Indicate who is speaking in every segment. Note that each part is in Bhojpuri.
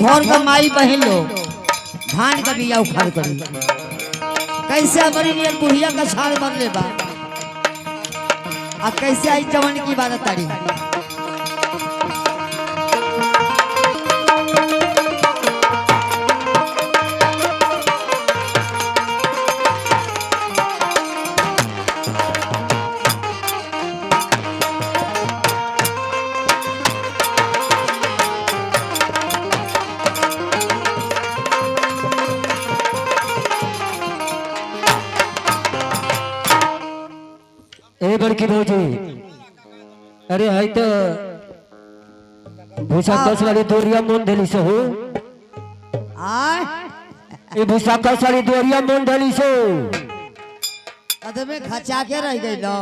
Speaker 1: घर का माई बहन लोग धान का बिया उखाड़ करी कैसे हमारी नियत बुढ़िया का छाल बन ले बा आ कैसे आई जवान की बात तारी
Speaker 2: बड़की भौजी अरे है तो भूसा कस वाली दोरिया मन धली से हो ये भूसा कस वाली दोरिया मन धली से
Speaker 1: कदमे खचा के रह गई लो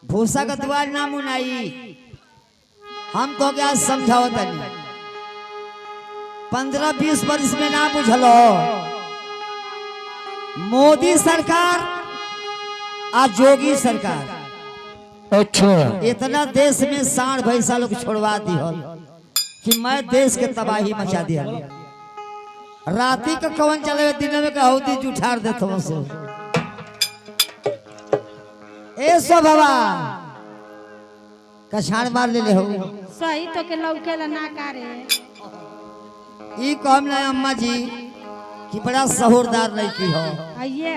Speaker 1: भूसा का द्वार ना मुनाई हम तो क्या समझाओ तनी 15-20 वर्ष में ना बुझलो मोदी सरकार आज जोगी सरकार
Speaker 2: अच्छा
Speaker 1: इतना देश में सांड भैंसा लोग छोड़वा दी हो कि मैं देश के तबाही मचा दिया राती का कवन चले दिन में कहती जुठार देते हो सो ए सो बाबा कछाड़ मार ले हो
Speaker 3: सही तो के लौके ला ना करे
Speaker 1: ई कहम ना अम्मा जी कि बड़ा सहूरदार लड़की हो
Speaker 3: आइए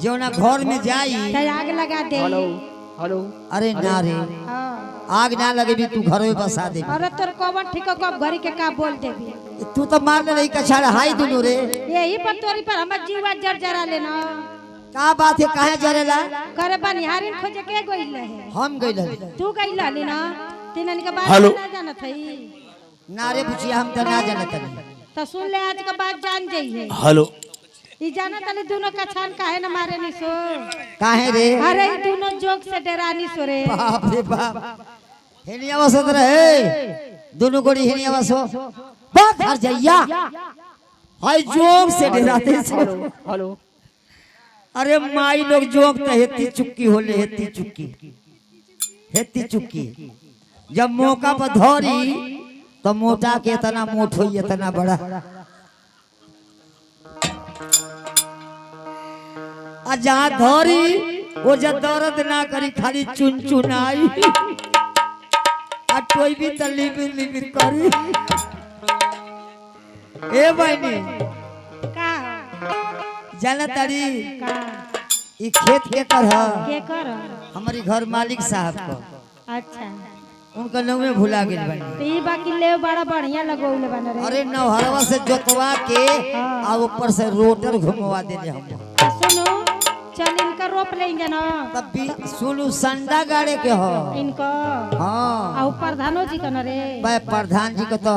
Speaker 1: जो ना घर में जाई
Speaker 3: आग लगा दे
Speaker 2: हेलो
Speaker 1: अरे ना रे आग ना लगे भी तू घर में बसा दे
Speaker 3: अरे तोर कोवन ठीक को घरी के का बोल देबी
Speaker 1: तू तो मारने रही कछाड़ हाई दुनू रे
Speaker 3: यही पर तोरी पर हमर जीवा जर्जरा लेना
Speaker 1: का बात है काहे जरेला
Speaker 3: करे बनिहारिन खोजे के गइल है
Speaker 1: हम गइल हली
Speaker 3: तू गइल हली ना तिनन के बात
Speaker 2: हेलो।
Speaker 3: ना जानत हई
Speaker 1: ना रे बुचिया हम तो ना जानत हली
Speaker 3: तो सुन ले आज के बात जान जाइए
Speaker 2: हेलो
Speaker 3: ई जानत हली दोनों का छान काहे ना मारे नी सो
Speaker 1: काहे रे
Speaker 3: अरे ई दोनों जोक से डरानी सो रे
Speaker 1: बाप रे बाप हेनिया बसत रहे दोनों गोड़ी हेनिया बसो बाप हर जइया हाय जोक से डराते से
Speaker 2: हेलो
Speaker 1: अरे माई लोग जोक तो हेती चुक्की होले हेती चुक्की जब मौका पर धरी तो मोटा के इतना मोट होई इतना बड़ा आ जहाँ धरी वो जब दर्द ना करी खाली चुन चुनाई आ टोई भी तो लिबिर लिबिर करी ए बहनी
Speaker 3: का
Speaker 1: जाना तारी
Speaker 3: का
Speaker 1: ई खेत के कर
Speaker 3: के कर
Speaker 1: हमारी घर मालिक साहब को
Speaker 3: अच्छा
Speaker 1: उनका नाम में भुला गेल बनी
Speaker 3: तो ई बाकी ले बड़ा बढ़िया लगौले बन रे
Speaker 1: अरे नौहरवा से जोतवा के आ ऊपर से रोटर घुमवा देले हम
Speaker 3: सुनो चल इनका रोप लेंगे ना
Speaker 1: तब भी सुनु संडा गाड़े के हो
Speaker 3: इनको
Speaker 1: हाँ
Speaker 3: और प्रधानो जी का न रे
Speaker 1: भाई प्रधान जी को तो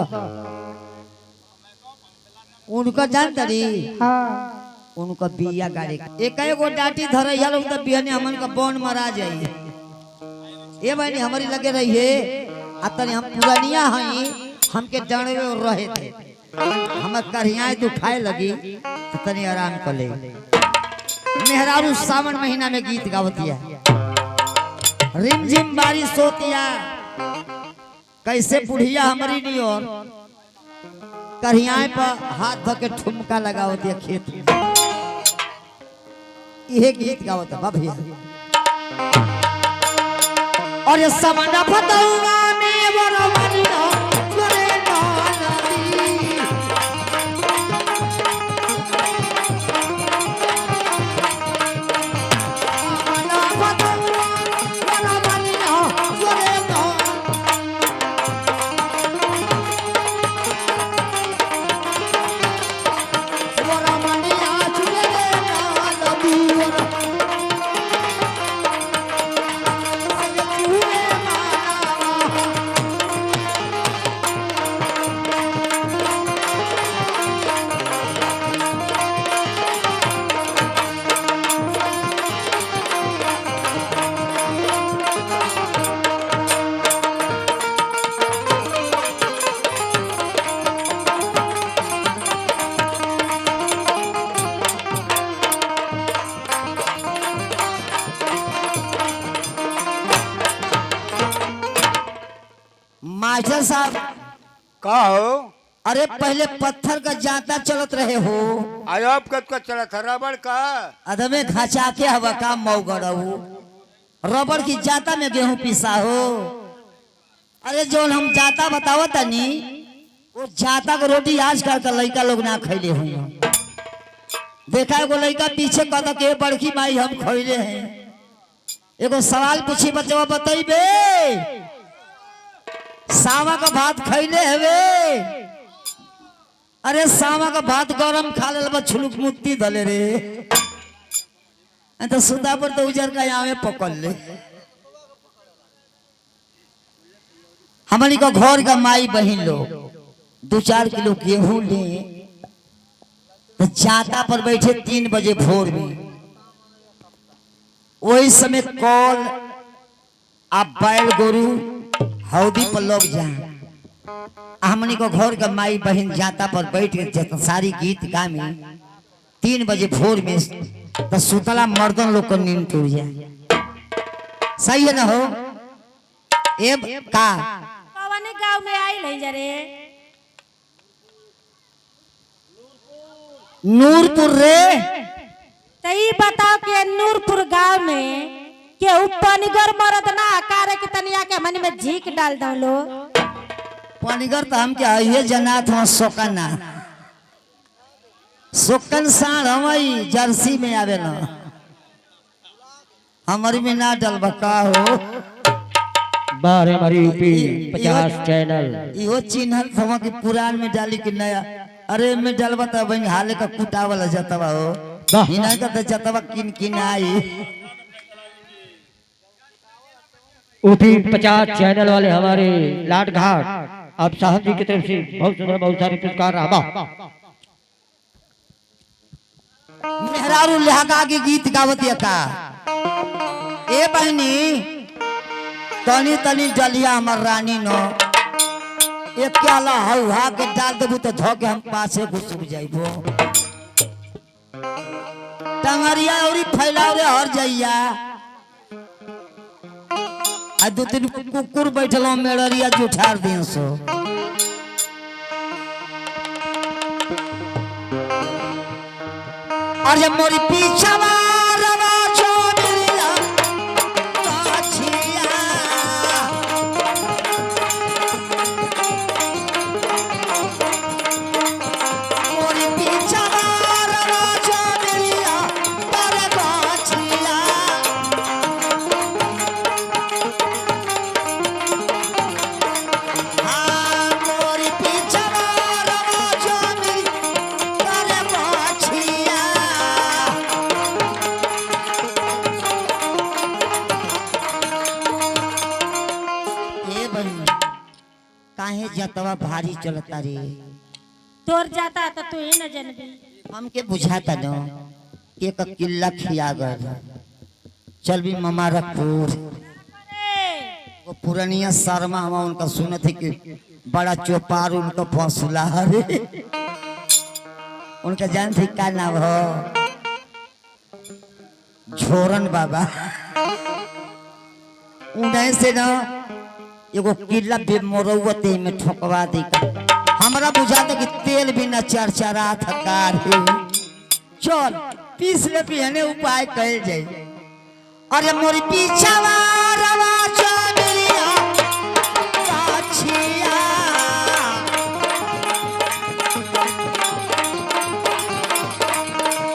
Speaker 1: उनका जान तरी
Speaker 3: हाँ
Speaker 1: उनका बिया गाड़े एक एगो डाटी धरैया लोग तो बिया ने हमन का बौन मरा जाई ये बहनी हमारी लगे रही है अतने हम पुरानिया हई हमके डरे रहे थे हम करियाएं दुखाए लगी तो तनी आराम कर ले मेहरारू सावन महीना में गीत गावतिया रिमझिम बारिश होतिया कैसे बुढ़िया हमारी नहीं और करियाएं पर हाथ धो के ठुमका लगावतिया खेत में यह गीत गावता भैया और ये समना फतौना में बरवनिया करे नानदी समना फतौना बरवनिया करे बरवनिया चुरे नानदी मास्टर साहब
Speaker 4: का हो
Speaker 1: अरे पहले पत्थर का जाता चलत रहे हो,
Speaker 4: अब कब का चला था रबड़ का।
Speaker 1: अदमे घाचा के हवा का मऊगड़ऊ रबड़ की जाता में गेहूं पिसा हो। अरे जो हम जाता बताओ तनी वो जाता को रोटी आजकल का लड़का लोग ना खैले हुई। देखा एगो लड़का पीछे कहता के बड़की माई हम खैले हैं। एगो सवाल पूछी बच्चा बतइबे सावा का भात खैले हवे। अरे सावा का भात गरम खा ले छुलुक मुत्ती धले रे तो सुता पर तो उजर का यहाँ में पकड़ ले। हमारी का घर का माई बहन लोग 2-4 किलो गेहूं ले तो जाता पर बैठे 3 बजे भोर में। वही समय कॉल आप बैल गोरू हौदी पर लोग जाए। हमनी को घर का माई बहन जाता पर बैठ के सारी गीत गामी 3 बजे भोर में तो सुतला मर्दन लोग को नींद टूट जाए। सही है ना हो ए का
Speaker 3: कौन गांव में आई नहीं जरे
Speaker 1: नूरपुर रे।
Speaker 3: तई बताओ कि नूरपुर गांव में के पनिगर मरद ना कारे के तनिया के मन में झीक डाल दो लो।
Speaker 1: पनिगर तो हम क्या ये जनात हम सोकना सोकन साढ़ हमारी जर्सी में आवे ना हमारी में ना डलबा का हो।
Speaker 2: बार हमारी यूपी 50 चैनल
Speaker 1: इहो चिन्हल थवा के पुरान में डाली कि नया। अरे में डलबा त बन हाले का कुटा वाला जतवा हो इना का त जतवा किन आई।
Speaker 2: यूपी 50 चैनल वाले हमारे लाट घाट आप साहब जी की तरफ से बहुत सुंदर बहुत सारे पुरस्कार रहा।
Speaker 1: मेहरारू लहका के गीत गावतिया का ए बहनी तनी तनी डलिया हमर रानी नो एक क्याला हवा के डाल देबू तो धो के हम पासे घुसुक जाइबो। टंगरिया औरी फैलाव रे हर जइया आ 2-3 कुकुर बैठलो मेड़रिया जुठार दिन सो। और जब मोरी पीछा रवा छोड़िया काछिया मोरी पीछा रवा छोड़िया पर काछिया हाँ मोरी पीछा रवा छोड़िया पर काछिया। काहे जतवा भारी चलता रे
Speaker 3: तोर जाता तो तू ही न जनबी।
Speaker 1: हमके बुझाता न एक किल्ला खिया गल चल भी ममा रखूर वो पुरानिया शर्मा हम उनका सुने थे कि बड़ा चौपार उनका फौसला रे उनका जान थे का नाम हो झोरन बाबा। उन्हें से ना एगो किला पे मोरौते में ठोकवा दी। हमरा बुझाता कि तेल भी न चरचरा थका रे चल पीस ले पिहने उपाय कल जाए। अरे मोरी पीछा रवा चमेलिया काछिया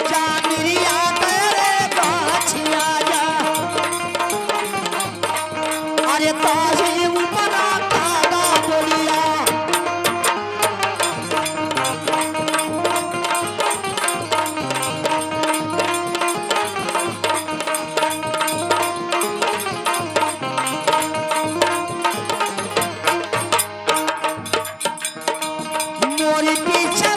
Speaker 1: चमेलिया करे काछिया जा अरे ताजी ऊपर कागा बोलिया मोरी पीछे